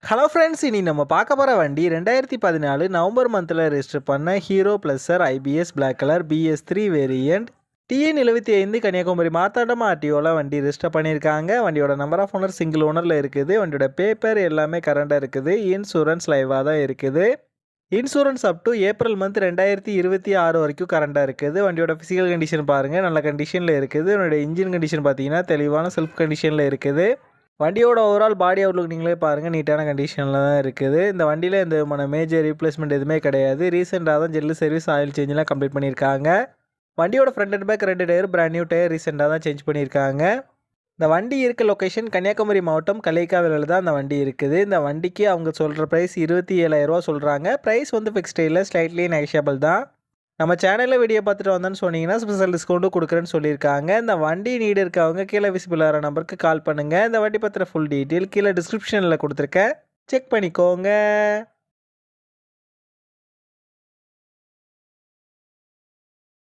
Hello friends, இனி நம்ம பார்க்க போகிற வண்டி 2014 நவம்பர் மந்தில் ரெஜிஸ்டர் பண்ண Hero Pleasure IBS black colour BS3 variant TN 75 Kanyakumari Marthandam ஆர்டிஓவில் வண்டி ரெஜிஸ்டர் பண்ணியிருக்காங்க. வண்டியோட நம்பர் ஆஃப் ஓனர் சிங்கிள் ஓனரில் இருக்குது. வண்டியோட பேப்பர் எல்லாமே கரண்டாக இருக்குது. இன்சூரன்ஸ் லைவாக தான் இருக்குது. Insurance up to April month 2026 வரைக்கும் கரண்டாக இருக்குது. வண்டியோட ஃபிசிக்கல் கண்டிஷன் பாருங்கள், நல்ல கண்டிஷனில் இருக்குது. வண்டியோட இன்ஜின் கண்டிஷன் பார்த்தீங்கன்னா தெளிவான செல்ஃப் கண்டிஷனில் இருக்குது. வண்டியோட ஓவரால் பாடி அவுட்லுக் நீங்களே பாருங்கள், நீட்டான கண்டிஷனில் தான் இருக்குது. இந்த வண்டியில் எந்த விதமான மேஜர் ரீப்ளேஸ்மெண்ட் எதுவுமே கிடையாது. ரீசெண்டாக தான் ஜெல்லு சர்வீஸ், ஆயில் சேஞ்செலாம் கம்ப்ளீட் பண்ணியிருக்காங்க. வண்டியோட front and back 2 tyre brand new tyre ரீசெண்டாக தான் சேஞ்ச் பண்ணியிருக்காங்க. இந்த வண்டி இருக்க லொக்கேஷன் கன்னியாகுமரி மாவட்டம் கலைக்காவிலில் தான் இந்த வண்டி இருக்குது. இந்த வண்டிக்கு அவங்க சொல்கிற ப்ரைஸ் 27,000 சொல்கிறாங்க. ப்ரைஸ் வந்து ஃபிக்ஸ்ட் இல்லை, ஸ்லைட்லி நெகஷியபிள் தான். நம்ம சேனலில் வீடியோ பார்த்துட்டு வந்தோன்னு சொன்னீங்கன்னா ஸ்பெஷல் டிஸ்கவுண்ட்டும் கொடுக்குறேன்னு சொல்லியிருக்காங்க. இந்த வண்டி நீடு இருக்கவங்க கீழே விசிபிள் ஆகிற நம்பருக்கு கால் பண்ணுங்கள். இந்த வண்டி பற்றின ஃபுல் டீட்டெயில் கீழே டிஸ்கிரிப்ஷனில் கொடுத்துருக்கேன், செக் பண்ணிக்கோங்க.